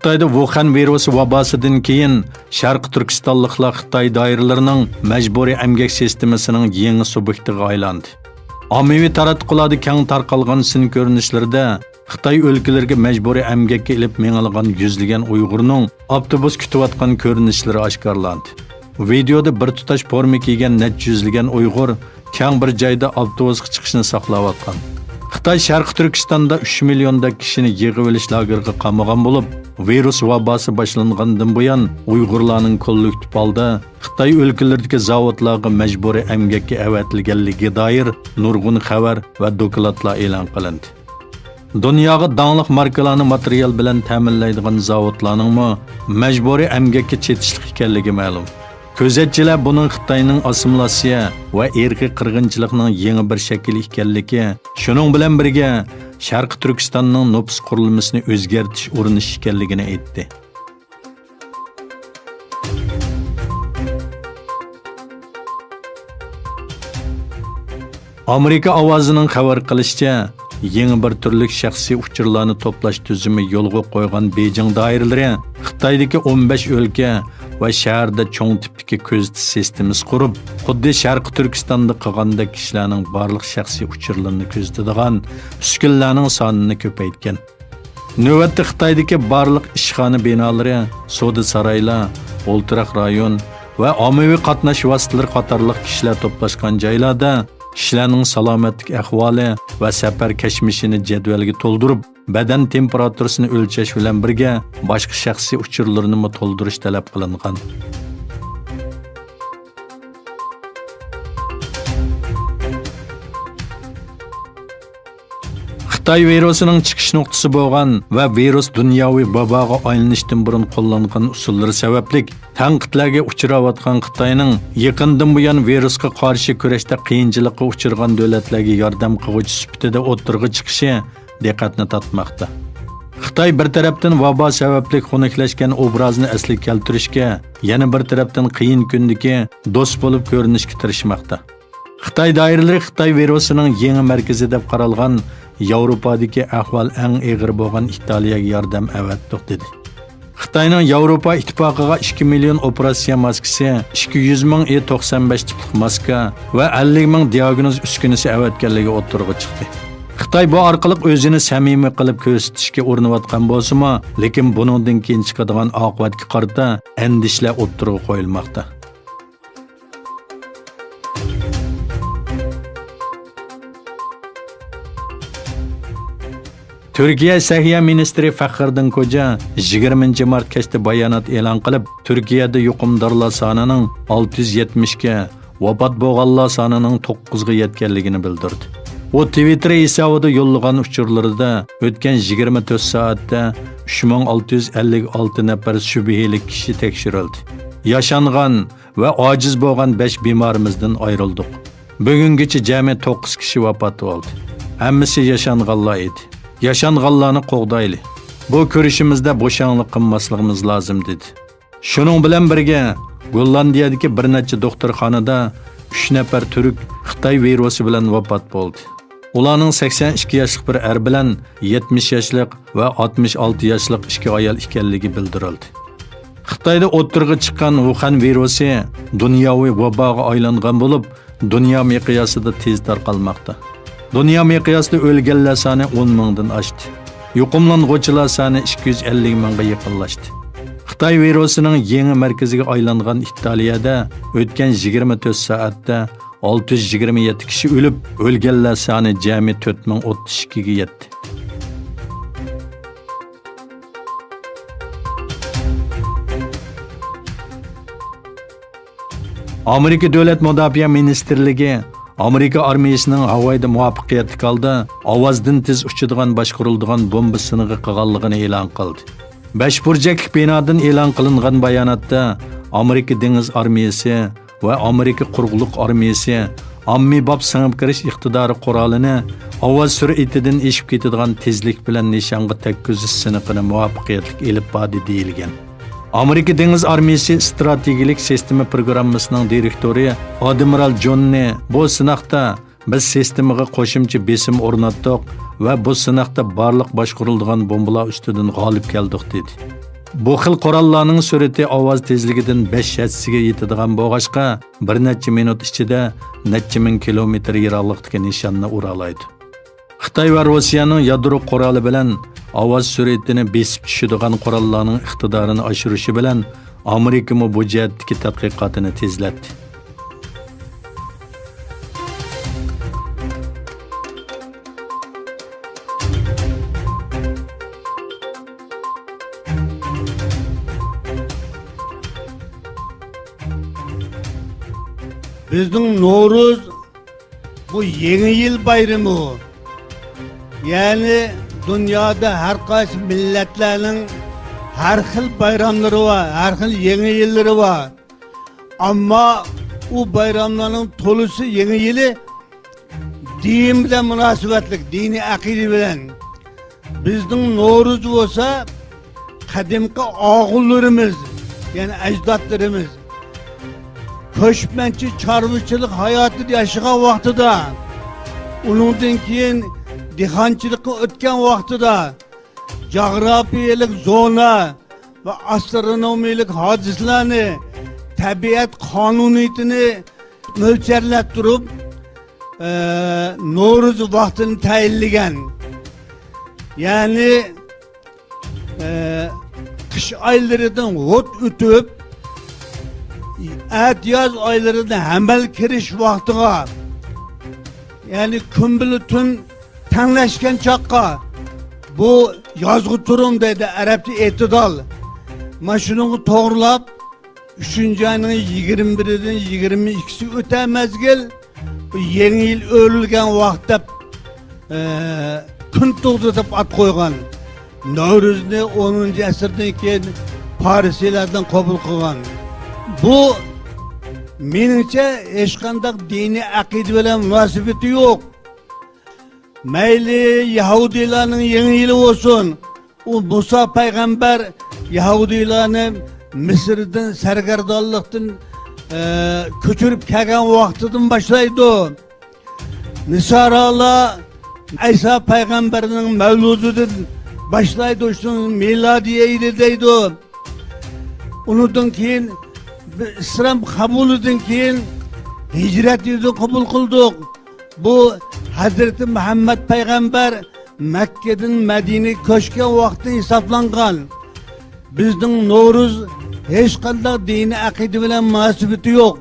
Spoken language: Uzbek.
Xitoyda Wuhan virusi vabosidan keyin Sharq Turkistonliklar Xitoy doiralarining majburiy emgak sistemasining yangi subyektiga aylandi. Ommaviy taratqularda keng tarqalgan sin ko'rinishlarda Xitoy o'lkalariga majburiy emgakka ilib mengilgan yuzlagan Uyg'urning avtobus kutayotgan ko'rinishlari oshkorlandi. Videoda bir tutash forma kiygan necha yuzlagan Uyg'ur keng bir joyda avtobusga chiqishni saqlayotgan. Xitoy Sharq Turkistonda 3 millionda kishini yig'ib olish lageriga qamagan bo'lib, virus vabosi boshlangandan buyon Uyg'urlarning kollektiv holda Xitoy o'lkalaridagi zavodlarga majburiy emgakka avatilganligiga doir nurg'un xabar va dokladlar e'lon qilindi. Dunyoga danglik markalarni material bilan ta'minlaydigan zavodlarning majburiy emgakka chetishlik ekanligi ma'lum. Ko'zatchilar buning Xitoyning assimilyatsiya va irqiy qirg'inchilikning yangi bir shakli ekanligi, shuning bilan birga Sharq Turkistonning nüfus qurilmasini o'zgartirish urinish ekanligini aytdi. Amerika ovozining xabar qilishicha, yangi bir turlik shaxsiy uchurlarni to'plash tuzumi yo'lga qo'ygan Beijing doiralari Xitoydagi 15 o'lka va shaharda cho'ng tipdagi ko'zitish sistemasi qurib, xuddi Sharq Turkistonda qilgandek kishilarning barliq shaxsiy uchurlarini ko'zitadigan uskunlarning sonini ko'paytgan. Navbatda Xitoydagi barliq ishxona binolari, savdo saroylar, o'ltiraq rayon va ommaviy qatnash vositalari qatorliq kishilar to'plashgan joylarda kishilarning salomatlik ahvoli va safar kashmishini jadvalga to'ldirib, badan temperaturasini o'lchash bilan birga boshqa shaxsiy uchurlarni to'ldirish talab qilingan. Xitoy virusining chiqish nuqtasi bo'lgan va virus dunyoviy vaboga aylanishdan burun qo'llangan usullari sababli tanqidlarga uchrayotgan Xitoyning yaqindan buyon virusga qarshi kurashda qiyinchilikqa uchragan davlatlarga yordam qiluvchi sifatida o'tirg'i chiqishi diqqatni tortmoqda. Xitoy bir tarafdan vabo sababli xunuklashgan obrazni asliga keltirishga, yana bir tarafdan qiyin kundagi do'st bo'lib ko'rinishga tirishmoqda. Xitoy doiralari Xitoy virusining yangi markazi deb qaralgan Yevropadagi ahvol eng og'ir bo'lgan Italiyaga yordam avatdiq dedi. Xitoyning Yevropa ittifoqiga 2 million operatsiya maskasi, 200 ming E95 tiplik maska va 50 ming diagnoz uskunasi avatganligi o'ttirg'i chiqdi. Xitoy bu orqali o'zini samimiy qilib ko'rsatishga urinayotgan bo'lsa-mu, lekin buningdan keyin chiqadigan oqibatga qarata andishlar o'ttirg'i qo'yilmoqda. Türkiye Səhiyyə Ministri Fəxriddin Qoca 20 mart kechda bayonot e'lon qilib, Turkiyada yuqumdorlar sonining 670 ga, vafot bo'lganlar sonining 9 ga yetganligini bildirdi. U Twitter hisobida yo'llagan uchurlarida o'tgan 24 soatda 3656 nafar shubhali kishi tekshirildi. Yashangan va ojiz bo'lgan 5 bemorimizdan ayrildik. Bugungacha jami 9 kishi vafot bo'ldi. Hammasi yashanganlar edi. Yaşanğanlarını qoğdaylı. Bu görüşümüzde boşanlık qilmasligimiz lazım dedi. Şunun bilan birga Gollandiyadagi bir necha doktorxonada 3 nafar Türk Xitoy virusi bilan vafot bo'ldi. Ularning 82 yoshlik bir er bilan 70 yoshlik va 66 yoshlik ikki ayol ekanligi bildirildi. Xitoyda o'tirg'i chiqqan Wuhan virusi dunyoviy vaboga aylangan bo'lib, dunyo miqyosida tez tarqalmoqda. Dünya miqyosida o'lganlar soni 10 mingdan oshdi. Yuqumlanuvchilar soni 250 mingga yaqinlashdi. Xitoy virusining yangi markaziga aylangan Italiyada o'tgan 24 soatda 627 kishi o'lib, o'lganlar soni jami 4032 ga yetdi. Amerika Davlat Mudofaa Ministrligi Amerika armiyasining havoyda muvaffaqiyatli holda ovozdan tez uchadigan boshqariladigan bomba siniga qilganligini e'lon qildi. 5 burchakli binodan e'lon qilingan bayonotda Amerika dengiz armiyasi va Amerika qurug'liq armiyasi ommabop singib kirish iqtidori qurolini ovoz sur'atidan eshib ketadigan tezlik bilan nishonga tekkizish siniqini muvaffaqiyatli elib bordi deyilgan. Amerika Dengiz Armiyasi strategik sistema programmasining direktori Admiral Johnny bu sinoqda biz sistemaga qo'shimcha besim o'rnatdik va bu sinoqda barliq boshqariladigan bombalar ustidan g'olib keldik dedi. Bu xil qurollarning surati ovoz tezligidan 5 hassasiga yetadigan bo'lg'achqa bir necha minut ichida necha ming kilometr yiroqlikdagi nishonni ura oladi. Xitoy va Rossiyaning yadro quroli bilan ovoz suratini besib tushadigan qurollarning iqtidorini oshirishi bilan Amerika bu jihatdagi tadqiqotini tezlatdi. Bizning Novruz bu yeni yıl bayramı. Yani dünyada her qaysi milletlerinin her xil bayramları var, her xil yeni yılları var. Ama o bayramların tolusu yeni yılı din bilen münasebetlik, dini akide bilen. Bizning Novruz olsa kadimki ağullarımız, yani ecdatlarımız köşmençi çarmıçılık hayatı yaşayan vaxtıda, onundan keyin dehqonchilikqa o'tgan vaqtida coğrafiyalik zona ve astronomiyalik hodisalarni, tabiat qonuniyatini mo'lchallab turib, Novruz vaqtini tayinlagan. Yani kış aylarından o't o'tib, yaz aylarında hamel kirish vaqtiga, yani kun bilan tun tanglashgan chaqqa bu yozg'i turum deydi arabcha e'tidol. Mana shuni to'g'rilab 3-oyning 21-dan 22-si o'ta mezgil bu yeni yil o'rilgan vaqt deb kun tug'di deb at qo'ygan. Navro'zni 10-asrdan keyin Parisliklardan qabul qilgan. Bu meningcha hech qanday diniy aqida bilan munosabati yo'q. Mayli Yahudilarning yeni yili olsun, o Musa peygamber Yahudilarni Mısır'dan sargardonlikdan ko'chirib kelgan vaqtidan boshlaydi. Nisoralar İsa peygamberning mavludidan boshlaydi, shuni milodiy yili deydi. Undan keyin İslam qabulidan keyin hicret yilini qabul qildik. Bu Hazreti Muhammed Peygamber Mekke'den Medine'ye koşkan vakti hesaplangan. Bizning Novruz hech qanday dini akide bilan munosabati yo'q.